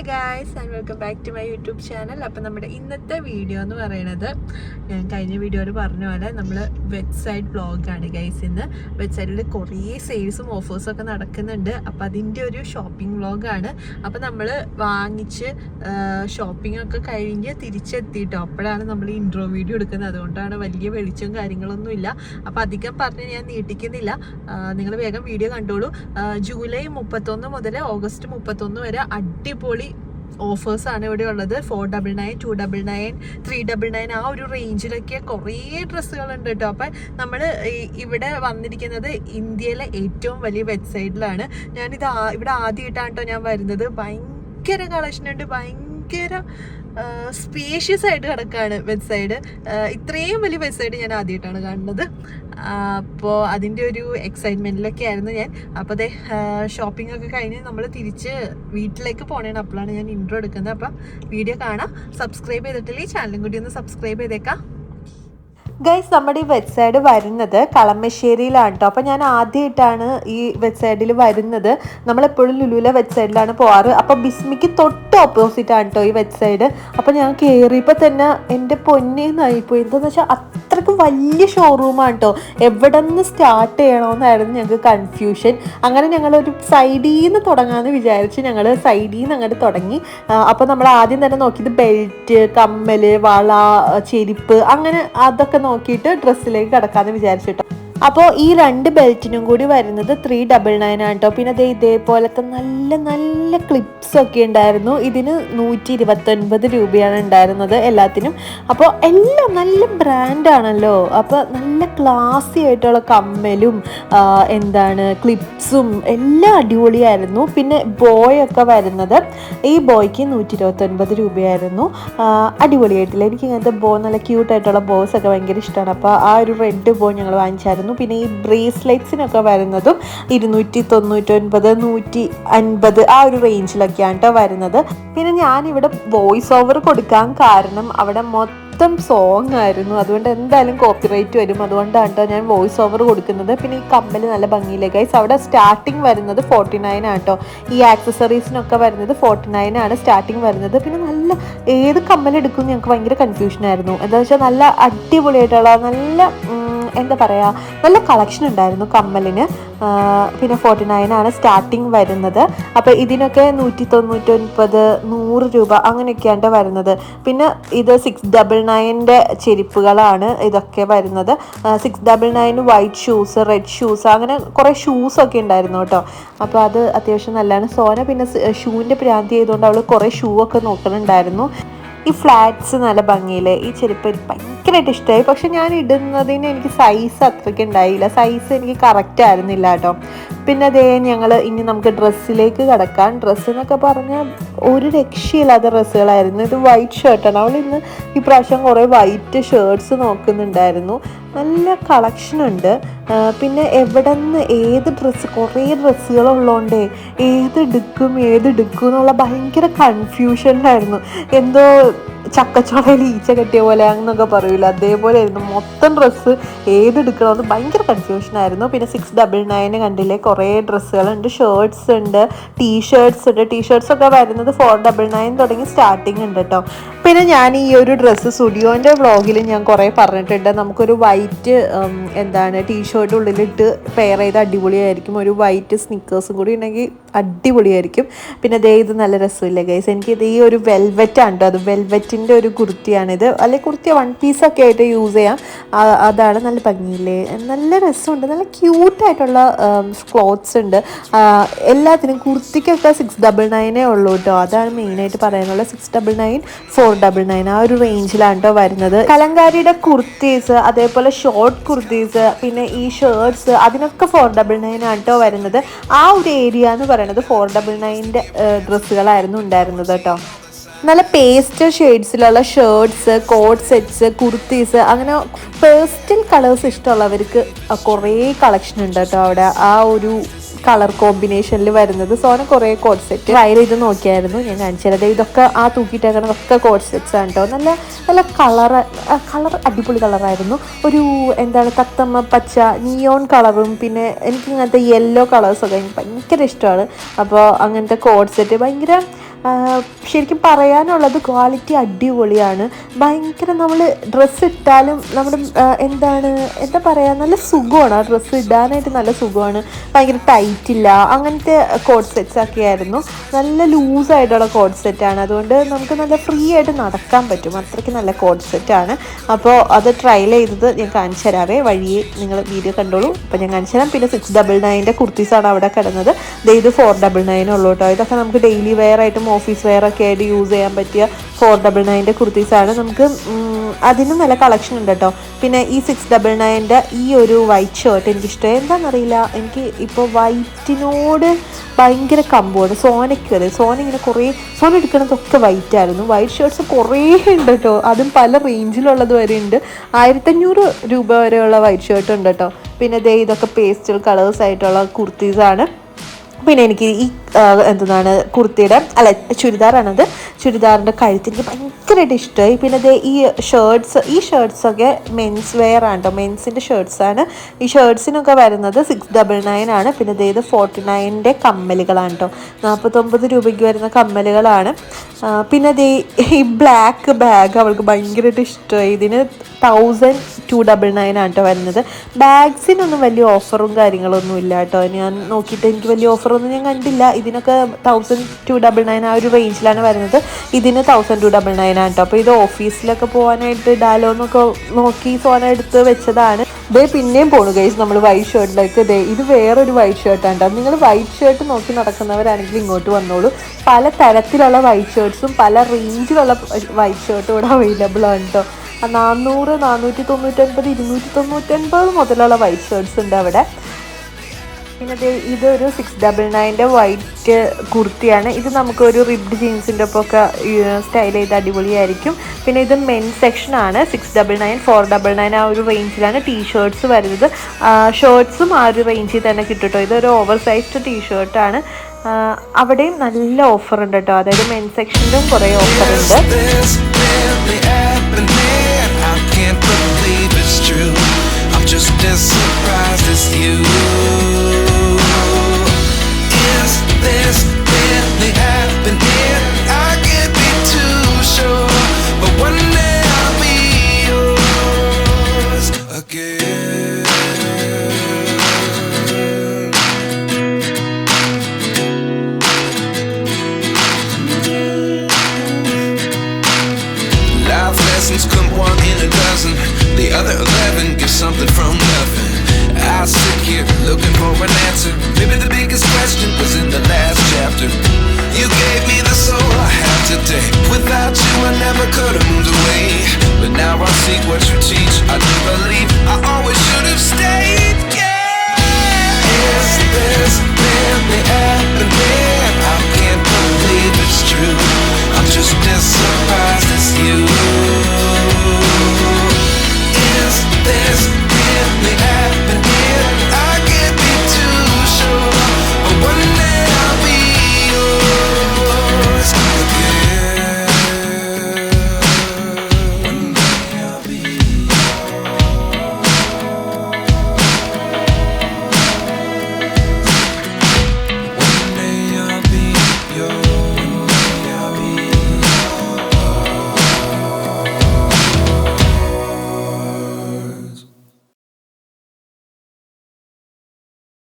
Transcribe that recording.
Hi guys and welcome back to my YouTube channel. അപ്പം നമ്മുടെ ഇന്നത്തെ വീഡിയോ എന്ന് പറയുന്നത് ഞാൻ കഴിഞ്ഞ വീഡിയോയിൽ പറഞ്ഞ പോലെ നമ്മൾ വെബ്സൈറ്റ് വ്ളോഗാണ് ഗൈസ്. ഇന്ന് വെബ്സൈറ്റിൽ കുറേ സെയിൽസും ഓഫേഴ്സും ഒക്കെ നടക്കുന്നുണ്ട്. അപ്പം അതിൻ്റെ ഒരു ഷോപ്പിംഗ് വ്ളോഗാണ്. അപ്പം നമ്മൾ വാങ്ങിച്ച് ഷോപ്പിംഗ് ഒക്കെ കഴിഞ്ഞ് തിരിച്ചെത്തിയിട്ടോ അപ്പോഴാണ് നമ്മൾ ഈ ഇൻട്രോ വീഡിയോ എടുക്കുന്നത്. അതുകൊണ്ടാണ് വലിയ വെളിച്ചവും കാര്യങ്ങളൊന്നും ഇല്ല. അപ്പം അധികം പറഞ്ഞ് ഞാൻ നീട്ടിക്കുന്നില്ല, നിങ്ങൾ വേഗം വീഡിയോ കണ്ടോളൂ. ജൂലൈ 31 മുതൽ ഓഗസ്റ്റ് 31 വരെ അടിപൊളി ഓഫേഴ്സാണ് ഇവിടെ ഉള്ളത്. 499, 299, 399 ആ ഒരു റേഞ്ചിലൊക്കെ കുറേ ഡ്രസ്സുകളുണ്ട് കേട്ടോ. അപ്പം നമ്മൾ ഇവിടെ വന്നിരിക്കുന്നത് ഇന്ത്യയിലെ ഏറ്റവും വലിയ വെബ്സൈറ്റിലാണ്. ഞാനിത് ഇവിടെ ആദ്യമായിട്ടാണ് കേട്ടോ ഞാൻ വരുന്നത്. ഭയങ്കര കളക്ഷൻ ഉണ്ട്, ഭയങ്കര സ്പേഷ്യസ് ആയിട്ട് കിടക്കുകയാണ് വെബ്സൈറ്റ്. ഇത്രയും വലിയ വെബ്സൈറ്റ് ഞാൻ ആദ്യമായിട്ടാണ് കാണുന്നത്. അപ്പോൾ അതിൻ്റെ ഒരു എക്സൈറ്റ്മെൻറ്റിലൊക്കെ ആയിരുന്നു ഞാൻ. അപ്പോൾ അതെ ഷോപ്പിംഗ് ഒക്കെ കഴിഞ്ഞ് നമ്മൾ തിരിച്ച് വീട്ടിലേക്ക് പോകണേണ്. അപ്പോഴാണ് ഞാൻ ഇൻട്രോ എടുക്കുന്നത്. അപ്പം വീഡിയോ കാണാം. സബ്സ്ക്രൈബ് ചെയ്തിട്ടില്ലേ ഈ ചാനലും കൂടി ഒന്ന് സബ്സ്ക്രൈബ് ചെയ്തേക്കാം. ഗൈസ്, നമ്മുടെ ഈ വെബ്സൈറ്റ് വരുന്നത് കളമശ്ശേരിയിലാണ് കേട്ടോ. അപ്പോൾ ഞാൻ ആദ്യമായിട്ടാണ് ഈ വെബ്സൈറ്റിൽ വരുന്നത്. നമ്മളെപ്പോഴും ലുലുവിലെ വെബ്സൈറ്റിലാണ് പോവാറ്. അപ്പോൾ ബിസ്മിക്ക് തൊട്ട് ഓപ്പോസിറ്റാണ് കേട്ടോ ഈ വെബ്സൈറ്റ്. അപ്പോൾ ഞാൻ കയറിയപ്പോൾ തന്നെ എൻ്റെ പൊന്നേന്നായിപ്പോയി. എന്താണെന്ന് വെച്ചാൽ അത്രയ്ക്ക് വലിയ ഷോറൂമാണ് കേട്ടോ. എവിടെ നിന്ന് സ്റ്റാർട്ട് ചെയ്യണമെന്നായിരുന്നു ഞങ്ങൾക്ക് കൺഫ്യൂഷൻ. അങ്ങനെ ഞങ്ങളൊരു സൈഡിൽ നിന്ന് തുടങ്ങാമെന്ന് വിചാരിച്ച് ഞങ്ങൾ സൈഡിൽ നിന്ന് അങ്ങോട്ട് തുടങ്ങി. അപ്പോൾ നമ്മൾ ആദ്യം തന്നെ നോക്കിയത് ബെൽറ്റ്, കമ്മൽ, വള, ചെരുപ്പ്, അങ്ങനെ അതൊക്കെ നോക്കിയിട്ട് ഡ്രസ്സിലേക്ക് കിടക്കാമെന്ന് വിചാരിച്ചിട്ടോ. അപ്പോൾ ഈ 2 ബെൽറ്റിനും കൂടി വരുന്നത് 399 ആണ് കേട്ടോ. പിന്നെ ഇതേപോലത്തെ നല്ല നല്ല ക്ലിപ്സ് ഒക്കെ ഉണ്ടായിരുന്നു. ഇതിന് 129 രൂപയാണ് ഉണ്ടായിരുന്നത് എല്ലാത്തിനും. അപ്പോൾ എല്ലാം നല്ല ബ്രാൻഡാണല്ലോ. അപ്പോൾ നല്ല ക്ലാസി ആയിട്ടുള്ള കമ്മലും ക്ലിപ്സും എല്ലാം അടിപൊളിയായിരുന്നു. പിന്നെ ബോയൊക്കെ വരുന്നത് ഈ ബോയ്ക്ക് 129 രൂപയായിരുന്നു. അടിപൊളിയായിട്ടില്ല. എനിക്ക് ഇങ്ങനത്തെ ബോ നല്ല ക്യൂട്ടായിട്ടുള്ള ബോസ് ഒക്കെ ഭയങ്കര ഇഷ്ടമാണ്. അപ്പോൾ ആ ഒരു റെഡ് ബോ ഞങ്ങൾ വാങ്ങിച്ചായിരുന്നു. പിന്നെ ഈ ബ്രേസ്ലെറ്റ്സിനൊക്കെ വരുന്നതും 299, 150 ആ ഒരു റേഞ്ചിലൊക്കെയാണ് കേട്ടോ വരുന്നത്. പിന്നെ ഞാനിവിടെ വോയിസ് ഓവർ കൊടുക്കാൻ കാരണം അവിടെ മൊത്തം സോങ് ആയിരുന്നു. അതുകൊണ്ട് എന്തായാലും കോപ്പിറൈറ്റ് വരും. അതുകൊണ്ടാണ് കേട്ടോ ഞാൻ വോയിസ് ഓവർ കൊടുക്കുന്നത്. പിന്നെ ഈ കമ്മൽ നല്ല ഭംഗിയില്ലേ ഗൈസ്. അവിടെ സ്റ്റാർട്ടിങ് വരുന്നത് 49 ആണ് കേട്ടോ. ഈ ആക്സസറീസിനൊക്കെ വരുന്നത് 49 ആണ് സ്റ്റാർട്ടിങ് വരുന്നത്. പിന്നെ നല്ല ഏത് കമ്മൽ എടുക്കും ഞങ്ങൾക്ക് ഭയങ്കര കൺഫ്യൂഷനായിരുന്നു. എന്താ വെച്ചാൽ നല്ല അടിപൊളിയായിട്ടുള്ള നല്ല കളക്ഷൻ ഉണ്ടായിരുന്നു കമ്മലിന്. പിന്നെ 49 ആണ് സ്റ്റാർട്ടിങ് വരുന്നത്. അപ്പോൾ ഇതിനൊക്കെ 199, 100 രൂപ അങ്ങനെയൊക്കെയാണ് വരുന്നത്. പിന്നെ ഇത് 699 ചെരുപ്പുകളാണ് ഇതൊക്കെ വരുന്നത്. 699 വൈറ്റ് ഷൂസ്, റെഡ് ഷൂസ്, അങ്ങനെ കുറേ ഷൂസൊക്കെ ഉണ്ടായിരുന്നു കേട്ടോ. അപ്പോൾ അത് അത്യാവശ്യം നല്ലതാണ്. സോന പിന്നെ ഷൂവിൻ്റെ പ്രാന്തി ചെയ്തുകൊണ്ട് അവൾ കുറേ ഷൂ ഒക്കെ നോക്കുന്നുണ്ടായിരുന്നു. ഈ ഫ്ലാറ്റ്സ് നല്ല ഭംഗിയില്ലേ. ഈ ചെരുപ്പ് എനിക്ക് ഭയങ്കരമായിട്ട് ഇഷ്ടമായി. പക്ഷെ ഞാൻ ഇടുന്നതിന് എനിക്ക് സൈസ് അത്രയ്ക്ക് ഉണ്ടായില്ല. സൈസ് എനിക്ക് കറക്റ്റ് ആയിരുന്നില്ല കേട്ടോ. പിന്നെ ഇനി നമുക്ക് ഡ്രസ്സിലേക്ക് കിടക്കാം. ഡ്രസ്സ് എന്നൊക്കെ പറഞ്ഞാൽ ഒരു രക്ഷയില്ലാത്ത ഡ്രസ്സുകളായിരുന്നു. ഇത് വൈറ്റ് ഷർട്ടാണ്. അവൾ ഇന്ന് ഈ പ്രാവശ്യം കുറേ വൈറ്റ് ഷർട്ട്സ് നോക്കുന്നുണ്ടായിരുന്നു. നല്ല കളക്ഷനുണ്ട്. പിന്നെ എവിടെ നിന്ന് ഏത് ഡ്രസ്സ്, കുറേ ഡ്രസ്സുകളുള്ളതുകൊണ്ടേ ഏതെടുക്കും എന്നുള്ള ഭയങ്കര കൺഫ്യൂഷനിലായിരുന്നു. എന്തോ ചക്കച്ചോളയിൽ ഈച്ച കെട്ടിയ പോലെ എന്നൊക്കെ പറയൂല, അതേപോലെ ആയിരുന്നു. മൊത്തം ഡ്രസ്സ് ഏതെടുക്കണമെന്ന് ഭയങ്കര കൺഫ്യൂഷനായിരുന്നു. പിന്നെ 699 കണ്ടില്ലേ, കുറേ ഡ്രസ്സുകളുണ്ട്. ഷർട്ട്സ് ഉണ്ട്, ടീഷർട്ട്സ് ഉണ്ട്. ടീഷർട്ട്സൊക്കെ വരുന്നത് 499 തുടങ്ങി സ്റ്റാർട്ടിങ് ഉണ്ട് കേട്ടോ. പിന്നെ ഞാൻ ഈ ഒരു ഡ്രസ്സ് സ്റ്റുഡിയോൻ്റെ വ്ളോഗിൽ ഞാൻ കുറേ പറഞ്ഞിട്ടുണ്ട്. നമുക്കൊരു വൈറ്റ് ടീഷർട്ട് ഉള്ളിലിട്ട് പെയർ ചെയ്ത് അടിപൊളിയായിരിക്കും. ഒരു വൈറ്റ് സ്നിക്കേഴ്സും കൂടി ഉണ്ടെങ്കിൽ അടിപൊളിയായിരിക്കും. പിന്നെ ഇത് നല്ല രസമില്ല ഗൈസ്. എനിക്കിത് ഈ ഒരു വെൽവെറ്റാണ് കേട്ടോ. അത് വെൽവെറ്റിൻ്റെ ഒരു കുർത്തിയാണിത്. അല്ലെങ്കിൽ കുർത്തി 1 പീസൊക്കെ ആയിട്ട് യൂസ് ചെയ്യാം. അതാണ് നല്ല ഭംഗിയില്ലേ, നല്ല രസമുണ്ട്. നല്ല ക്യൂട്ടായിട്ടുള്ള ക്ലോത്ത്സ് ഉണ്ട് എല്ലാത്തിനും. കുർത്തിക്കൊക്കെ 699 ഉള്ളൂ കേട്ടോ. അതാണ് മെയിനായിട്ട് പറയാനുള്ളത്. 699, 499 ആ ഒരു റേഞ്ചിലാണ് കേട്ടോ വരുന്നത്. കലങ്കാരിയുടെ കുർത്തീസ്, അതേപോലെ ഷോർട്ട് കുർത്തീസ്, പിന്നെ ഈ ഷർട്ട്സ്, അതിനൊക്കെ 499 ആണ് കേട്ടോ വരുന്നത്. ആ ഒരു ഏരിയ എന്ന് പറയുന്നത് 499 ഡ്രസ്സുകളായിരുന്നു ഉണ്ടായിരുന്നത് കേട്ടോ. നല്ല പേസ്റ്റൽ ഷെയ്ഡ്സിലുള്ള ഷർട്ട്സ്, കോട്ട് സെറ്റ്സ്, കുർത്തീസ്, അങ്ങനെ പേസ്റ്റൽ കളേഴ്സ് ഇഷ്ടമുള്ളവർക്ക് കുറേ കളക്ഷൻ ഉണ്ട് കേട്ടോ അവിടെ. ആ ഒരു കളർ കോമ്പിനേഷനിൽ വരുന്നത്. സോന കുറേ കോട്ട് സെറ്റ് ട്രൈ ചെയ്ത് നോക്കിയായിരുന്നു. ഞാൻ കാണിച്ചത് ഇതൊക്കെ ആ തൂക്കിയിട്ടേക്കണതൊക്കെ കോട്ട് സെറ്റ്സ് ആണ് കേട്ടോ. നല്ല നല്ല കളർ അടിപൊളി കളറായിരുന്നു. ഒരു തത്തമ്മ പച്ച, നിയോൺ കളറും, പിന്നെ എനിക്ക് ഇങ്ങനത്തെ യെല്ലോ കളേഴ്സൊക്കെ എനിക്ക് ഭയങ്കര ഇഷ്ടമാണ്. അപ്പോൾ അങ്ങനത്തെ കോട്ട് സെറ്റ് ഭയങ്കര ശരിക്കും പറയാനുള്ളത് ക്വാളിറ്റി അടിപൊളിയാണ്. ഭയങ്കര നമ്മൾ ഡ്രസ്സ് ഇട്ടാലും നമ്മുടെ എന്താ പറയുക, നല്ല സുഖമാണ്. ആ ഡ്രസ്സ് ഇടാനായിട്ട് നല്ല സുഖമാണ്. ഭയങ്കര ടൈറ്റില്ല, അങ്ങനത്തെ കോഡ് സെറ്റ്സ് ഒക്കെ ആയിരുന്നു. നല്ല ലൂസായിട്ടുള്ള കോഡ് സെറ്റാണ്. അതുകൊണ്ട് നമുക്ക് നല്ല ഫ്രീ ആയിട്ട് നടക്കാൻ പറ്റും. അത്രയ്ക്ക് നല്ല കോഡ് സെറ്റാണ്. അപ്പോൾ അത് ട്രയൽ ചെയ്തത് ഞാൻ കാണിച്ചു തരാവേ, വഴിയെ നിങ്ങൾ വീഡിയോ കണ്ടോളൂ. അപ്പോൾ ഞാൻ കാണിച്ചു തരാം. പിന്നെ 699 കുർത്തീസാണ് അവിടെ കിടന്നത്. ഇത് 499 ഉള്ളൂ കേട്ടോ. ഇതൊക്കെ നമുക്ക് ഡെയിലി വെയർ ആയിട്ടും ഓഫീസ് വെയർ ഒക്കെ ആയിട്ട് യൂസ് ചെയ്യാൻ പറ്റിയ 499 കുർത്തീസാണ്. നമുക്ക് അതിനും നല്ല കളക്ഷൻ ഉണ്ട് കേട്ടോ. പിന്നെ ഈ 699 ഈ ഒരു വൈറ്റ് ഷർട്ട് എനിക്കിഷ്ടമായി. എന്താണെന്നറിയില്ല, എനിക്ക് ഇപ്പോൾ വൈറ്റിനോട് ഭയങ്കര കമ്പമാണ്. സോന ഇങ്ങനെ കുറേ സോന എടുക്കണതൊക്കെ വൈറ്റ് ആയിരുന്നു. വൈറ്റ് ഷർട്ട്സ് കുറേ ഉണ്ട് കേട്ടോ. അതും പല റേഞ്ചിലുള്ളത് വരെ ഉണ്ട്. 1500 രൂപ വരെയുള്ള വൈറ്റ് ഷർട്ട് ഉണ്ട് കേട്ടോ. പിന്നെ ഇതൊക്കെ പേസ്റ്റൽ കളേഴ്സ് ആയിട്ടുള്ള കുർത്തീസാണ്. പിന്നെ എനിക്ക് ഈ കുർത്തിയുടെ ചുരിദാറാണത്. ചുരിദാറിൻ്റെ കഴുത്ത് എനിക്ക് ഭയങ്കരമായിട്ട് ഇഷ്ടമായി. പിന്നെ ഈ ഷർട്ട്സൊക്കെ മെൻസ് വെയർ ആണ് കേട്ടോ. മെൻസിൻ്റെ ഷർട്ട്സാണ്. ഈ ഷർട്ട്സിനൊക്കെ വരുന്നത് 699 ആണ്. പിന്നെ ഇത് 49 കമ്മലുകളാണ് കേട്ടോ. 49 രൂപയ്ക്ക് വരുന്ന കമ്മലുകളാണ്. പിന്നെ ഈ ബ്ലാക്ക് ബാഗ് അവൾക്ക് ഭയങ്കരമായിട്ട് ഇഷ്ടമായി. ഇതിന് 1299 ആണ് കേട്ടോ വരുന്നത്. ബാഗ്സിനൊന്നും വലിയ ഓഫറും കാര്യങ്ങളൊന്നും ഇല്ല കേട്ടോ. ഞാൻ നോക്കിയിട്ട് എനിക്ക് വലിയ ഓഫറൊന്നും ഞാൻ കണ്ടില്ല. ഇതിനൊക്കെ 1299 ആ ഒരു റേഞ്ചിലാണ് വരുന്നത്. ഇതിന് 1299 ആണ് കേട്ടോ. അപ്പോൾ ഇത് ഓഫീസിലൊക്കെ പോകാനായിട്ട് ഇടാലോ എന്നൊക്കെ നോക്കി സോന എടുത്ത് വെച്ചതാണ്. പിന്നെയും പോണു ഗൈസ് നമ്മൾ വൈറ്റ് ഷർട്ടിലേക്ക്. ഇത് വേറൊരു വൈറ്റ് ഷർട്ടാണ് കേട്ടോ. നിങ്ങൾ വൈറ്റ് ഷർട്ട് നോക്കി നടക്കുന്നവരാണെങ്കിൽ ഇങ്ങോട്ട് വന്നോളൂ. പല തരത്തിലുള്ള വൈറ്റ് ഷർട്ട്സും പല റേഞ്ചിലുള്ള വൈറ്റ് ഷർട്ടും ഇവിടെ അവൈലബിൾ ആണ് കേട്ടോ. 400, 499, 299 മുതലുള്ള വൈറ്റ് ഷർട്ട്സ് ഉണ്ട് അവിടെ. പിന്നെ ഇതൊരു 699 വൈറ്റ് കുർത്തിയാണ്. ഇത് നമുക്കൊരു റിബ്ഡ് ജീൻസിൻ്റെ ഒപ്പം ഒക്കെ സ്റ്റൈൽ ചെയ്ത് അടിപൊളിയായിരിക്കും. പിന്നെ ഇത് മെൻ സെക്ഷനാണ്. 699, 499 ആ ഒരു റേഞ്ചിലാണ് ടീഷർട്ട്സ് വരുന്നത്. ഷർട്ട്സും ആ ഒരു റേഞ്ചിൽ തന്നെ കിട്ടും കേട്ടോ. ഇതൊരു ഓവർ സൈസ്ഡ് ടീഷർട്ടാണ്. അവിടെയും നല്ല ഓഫർ ഉണ്ട് കേട്ടോ. അതായത് മെൻ സെക്ഷനിലും കുറേ ഓഫറുണ്ട്. Just as surprised as you. Is this really happening? I can't be too sure, but one day I'll be yours again. Life lessons come one in a dozen. The other 11 get something from